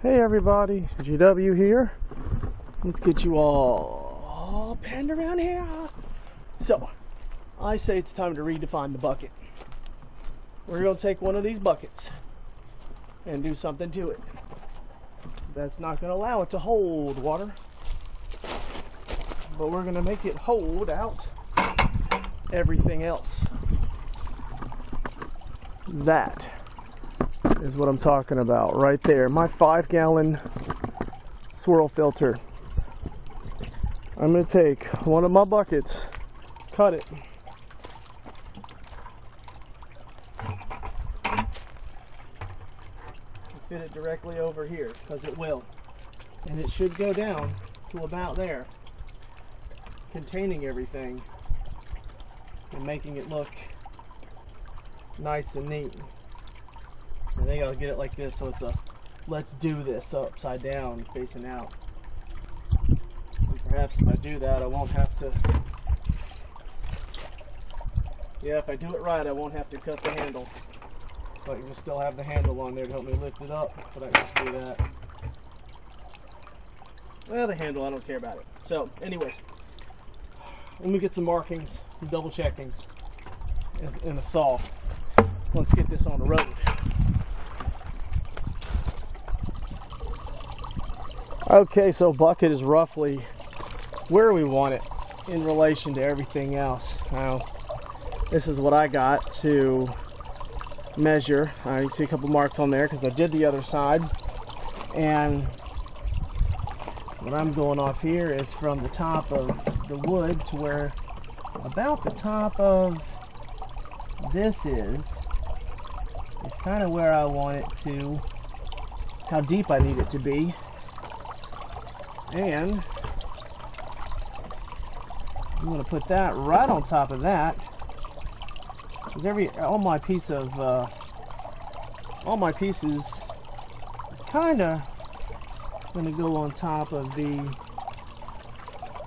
Hey everybody, GW here. Let's get you all penned around here. So, I say it's time to redefine the bucket. We're going to take one of these buckets and do something to it. That's not going to allow it to hold water, but we're going to make it hold out everything else. That is what I'm talking about right there. My 5-gallon swirl filter. I'm going to take one of my buckets, cut it, and fit it directly over here, because it will. And it should go down to about there, containing everything and making it look nice and neat. I think I'll get it like this, so it's a let's do this upside down, facing out. And perhaps if I do that, I won't have to, if I do it right, I won't have to cut the handle. So I can still have the handle on there to help me lift it up, but I can just do that. Well, the handle, I don't care about it. So, anyways, let me get some markings, some double checkings, and a saw. Let's get this on the road. Okay, so bucket is roughly where we want it in relation to everything else. Now, this is what I got to measure. You can see a couple marks on there because I did the other side. And what I'm going off here is from the top of the wood to where about the top of this is kind of where I want it to, how deep I need it to be. And I'm going to put that right on top of that, because all my pieces kind of going to go on top of the,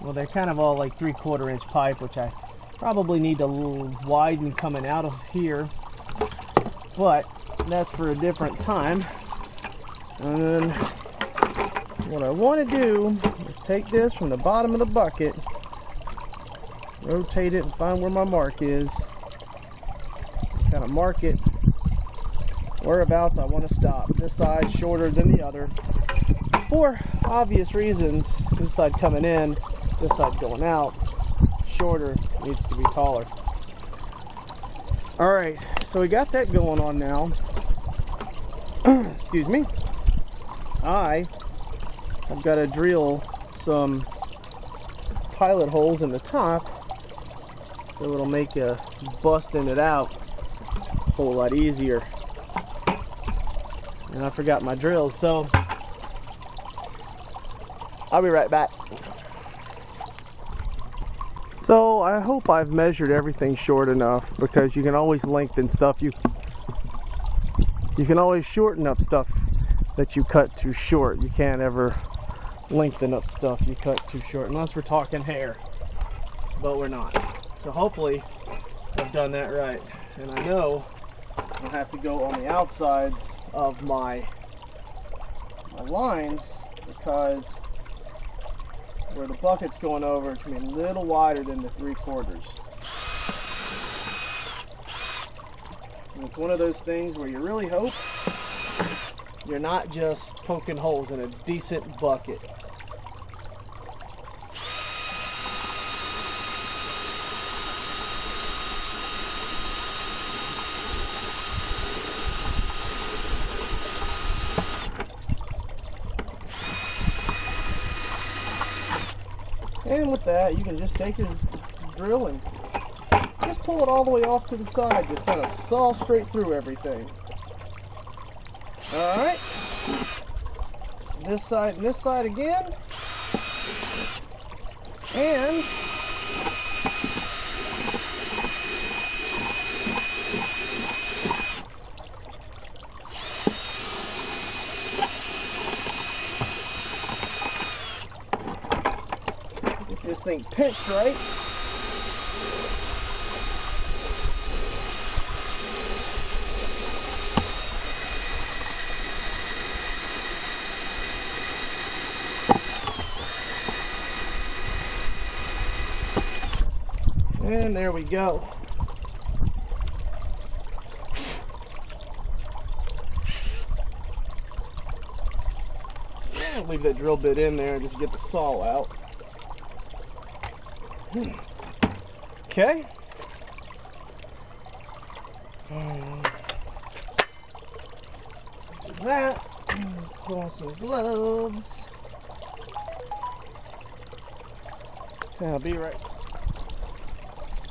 well, they're kind of all like 3/4 inch pipe, which I probably need to widen coming out of here, but that's for a different time. And then what I want to do is take this from the bottom of the bucket, rotate it and find where my mark is, kind of mark it whereabouts I want to stop. This side shorter than the other for obvious reasons. This side coming in, this side going out. Shorter needs to be taller. Alright, so we got that going on now. Excuse me. I've got to drill some pilot holes in the top so it'll make busting it out a whole lot easier. And I forgot my drills, so I'll be right back. So I hope I've measured everything short enough, because you can always lengthen stuff. You can always shorten up stuff that you cut too short. You can't ever lengthen up stuff you cut too short, unless we're talking hair, but we're not. So hopefully I've done that right. And I know I'll have to go on the outsides of my lines, because where the bucket's going over, it's going to be a little wider than the 3/4. And it's one of those things where you really hope you're not just poking holes in a decent bucket. And with that, you can just take his drill and just pull it all the way off to the side. Just kind of saw straight through everything. Alright. This side and this side again. And get this thing pinched right. And there we go. I'll leave that drill bit in there and just get the saw out. Okay. Do that. Put on some gloves. I'll be right.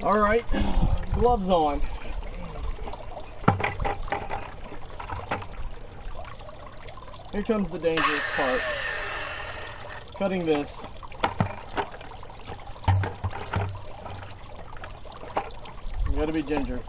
All right, gloves on. Here comes the dangerous part. Cutting this. You gotta be ginger.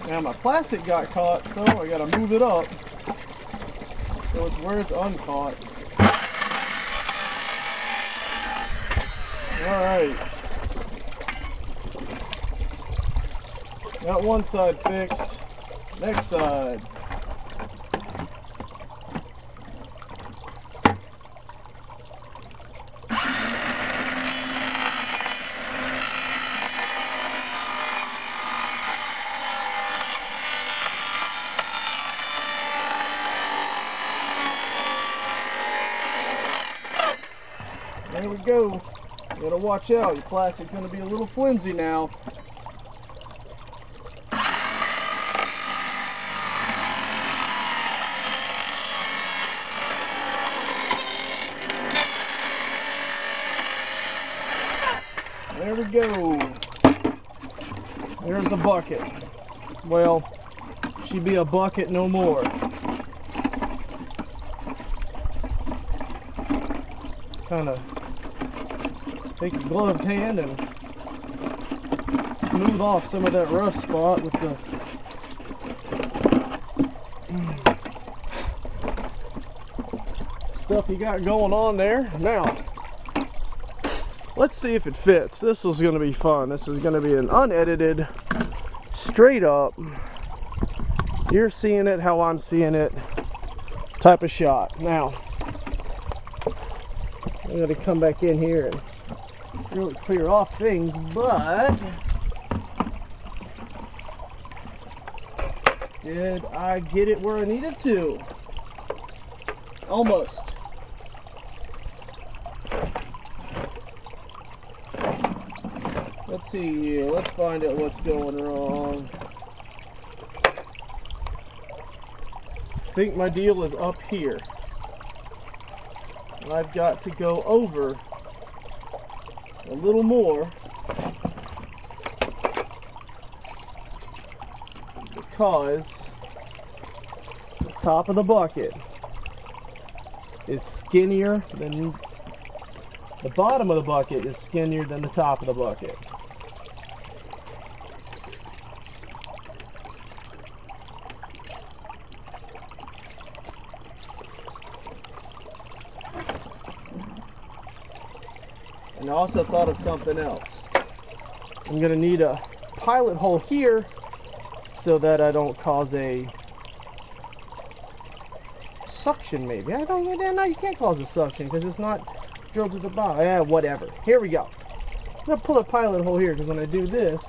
Now my plastic got caught, so I gotta move it up so it's where it's uncaught. Alright. Got one side fixed. Next side. There we go. You gotta watch out. Your plastic's gonna be a little flimsy now. There we go. There's a bucket. Well, she'd be a bucket no more. Kind of take a gloved hand and smooth off some of that rough spot with the stuff you got going on there. Now, let's see if it fits. This is going to be fun. This is going to be an unedited, straight up, you're seeing it how I'm seeing it type of shot. Now, I'm going to come back in here and really clear off things, but did I get it where I needed to? Almost. Let's see here. Let's find out what's going wrong. I think my deal is up here. I've got to go over a little more because the top of the bucket is skinnier than the bottom of the bucket is skinnier than the top of the bucket. And I also thought of something else. I'm going to need a pilot hole here so that I don't cause a suction maybe. I don't know, you can't cause a suction because it's not drilled to the bottom. Yeah, whatever. Here we go. I'm going to pull a pilot hole here because when I do this,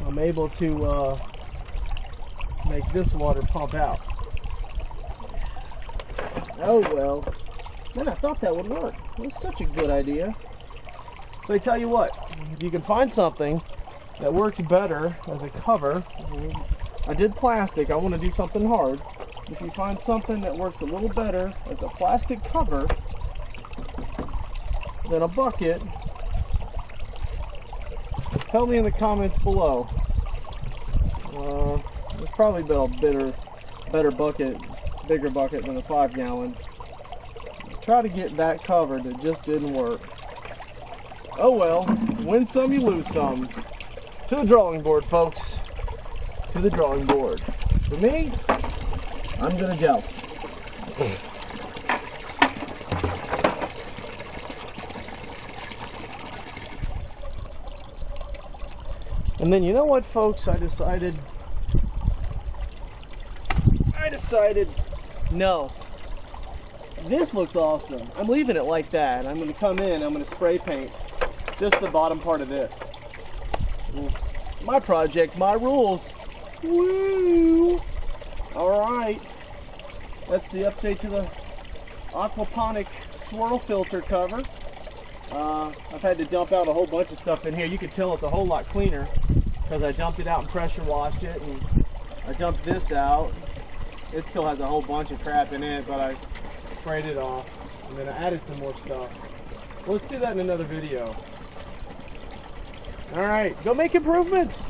I'm able to make this water pump out. Oh well. Man, I thought that would work. It was such a good idea. So I tell you what, if you can find something that works better as a cover, I did plastic, I want to do something hard. If you find something that works a little better as a plastic cover than a bucket, tell me in the comments below. There's probably been a better bucket, bigger bucket than a 5-gallon. Try to get that covered, it just didn't work. Oh well, win some, you lose some. To the drawing board, folks. To the drawing board. For me, I'm gonna joust. And then you know what, folks? I decided no. This looks awesome. I'm leaving it like that. I'm gonna come in, I'm gonna spray paint just the bottom part of this. My project, my rules. Woo! Alright. That's the update to the aquaponic swirl filter cover. I've had to dump out a whole bunch of stuff in here. You can tell it's a whole lot cleaner because I dumped it out and pressure washed it, and I dumped this out. It still has a whole bunch of crap in it, but I sprayed it off, and then I added some more stuff. Well, let's do that in another video. Alright, go make improvements!